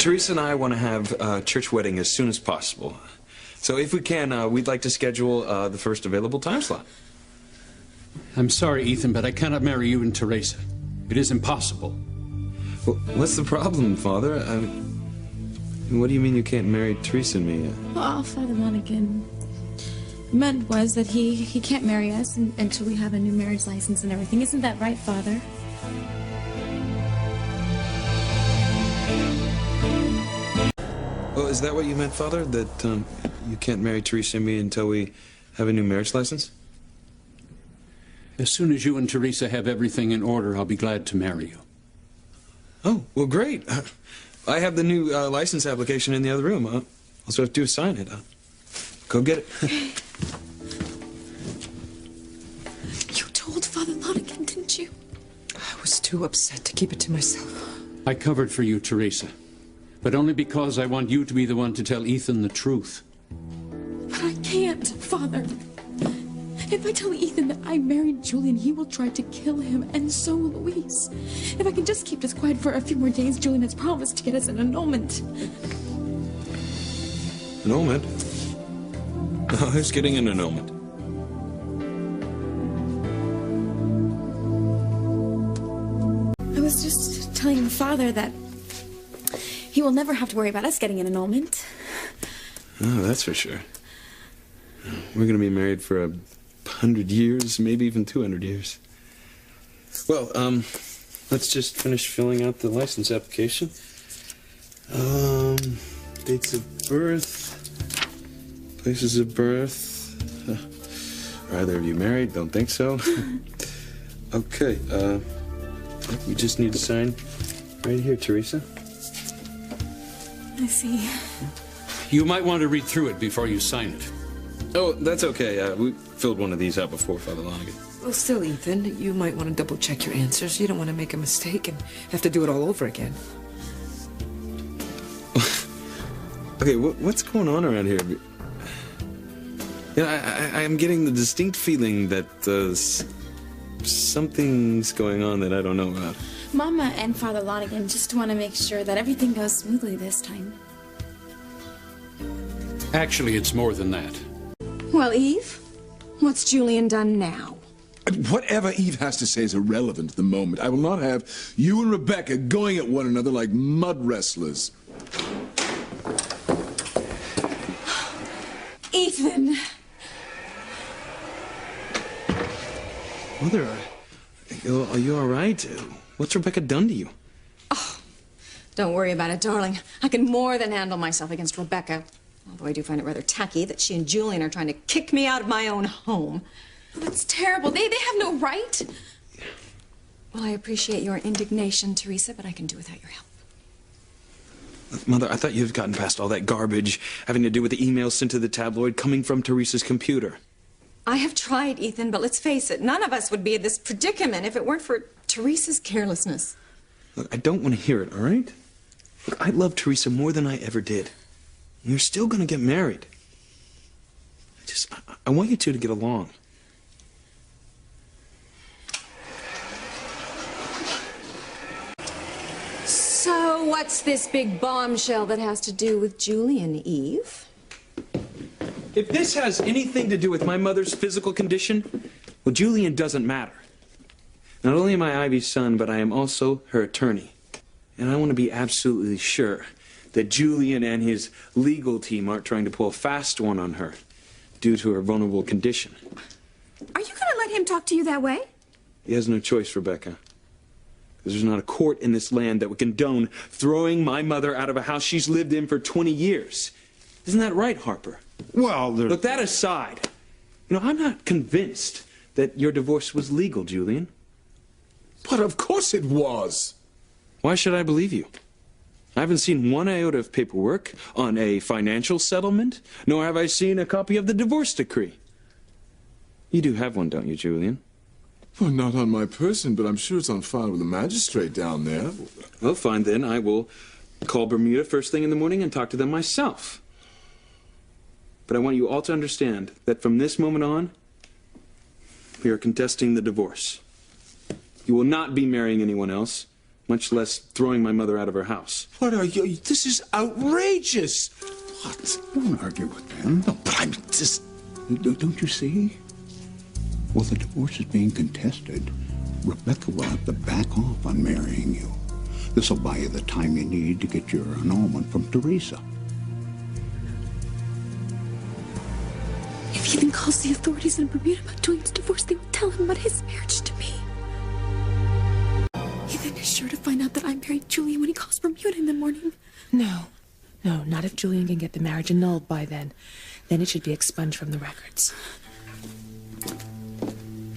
Theresa and I want to have a church wedding as soon as possible. So if we can, we'd like to schedule the first available time slot. I'm sorry, Ethan, but I cannot marry you and Theresa. It is impossible. Well, what's the problem, Father? What do you mean you can't marry Theresa and me? Well, Father Monaghan meant was that he can't marry us until we have a new marriage license and everything. Isn't that right, Father? Well, is that what you meant, Father? That you can't marry Theresa and me until we have a new marriage license? As soon as you and Theresa have everything in order, I'll be glad to marry you. Oh, well, great. I have the new license application in the other room. All I have to do is sign it. Go get it. You told Father Monaghan, didn't you? I was too upset to keep it to myself. I covered for you, Theresa, but only because I want you to be the one to tell Ethan the truth. But I can't, Father. If I tell Ethan that I married Julian, he will try to kill him, and so will Louise. If I can just keep this quiet for a few more days, Julian has promised to get us an annulment. Annulment? Who's getting an annulment? I was just telling Father that he will never have to worry about us getting an annulment. Oh, that's for sure. We're going to be married for 100 years, maybe even 200 years. Well, let's just finish filling out the license application. Dates of birth, places of birth. Are either of you married? Don't think so. Okay, we just need to sign right here, Theresa. I see. You might want to read through it before you sign it. Oh, that's okay. We filled one of these out before, Father Monaghan. Well, still, Ethan, you might want to double-check your answers. You don't want to make a mistake and have to do it all over again. Okay, what's going on around here? I'm getting the distinct feeling that something's going on that I don't know about. Mama and Father Monaghan just want to make sure that everything goes smoothly this time. Actually, it's more than that. Well, Eve, what's Julian done now? Whatever Eve has to say is irrelevant at the moment. I will not have you and Rebecca going at one another like mud wrestlers. Ethan! Mother, are you all right? What's Rebecca done to you? Oh, don't worry about it, darling. I can more than handle myself against Rebecca. Although I do find it rather tacky that she and Julian are trying to kick me out of my own home. Well, that's terrible. They have no right. Well, I appreciate your indignation, Theresa, but I can do without your help. Mother, I thought you had gotten past all that garbage having to do with the emails sent to the tabloid coming from Theresa's computer. I have tried, Ethan, but let's face it, none of us would be in this predicament if it weren't for Theresa's carelessness. Look, I don't want to hear it, all right? Look, I love Theresa more than I ever did. You're still going to get married. I want you two to get along. So what's this big bombshell that has to do with Julian, Eve? If this has anything to do with my mother's physical condition, well, Julian doesn't matter. Not only am I Ivy's son, but I am also her attorney. And I want to be absolutely sure that Julian and his legal team aren't trying to pull a fast one on her due to her vulnerable condition. Are you going to let him talk to you that way? He has no choice, Rebecca. Because there's not a court in this land that would condone throwing my mother out of a house she's lived in for 20 years. Isn't that right, Harper? Well, Look, that aside, I'm not convinced that your divorce was legal, Julian. But of course it was. Why should I believe you? I haven't seen one iota of paperwork on a financial settlement, nor have I seen a copy of the divorce decree. You do have one, don't you, Julian? Well, not on my person, but I'm sure it's on file with the magistrate down there. Well, fine then. I will call Bermuda first thing in the morning and talk to them myself. But I want you all to understand that from this moment on, we are contesting the divorce. You will not be marrying anyone else. much less throwing my mother out of her house. What are you? This is outrageous. What? I won't argue with them. No, but I'm just... Don't you see? Well, the divorce is being contested. Rebecca will have to back off on marrying you. This will buy you the time you need to get your annulment from Theresa. If Ethan calls the authorities in Bermuda about Julian's divorce, they will tell him about his marriage to me. Ethan is sure to find out that I married Julian when he calls Bermuda in the morning. No, not if Julian can get the marriage annulled by then. Then it should be expunged from the records.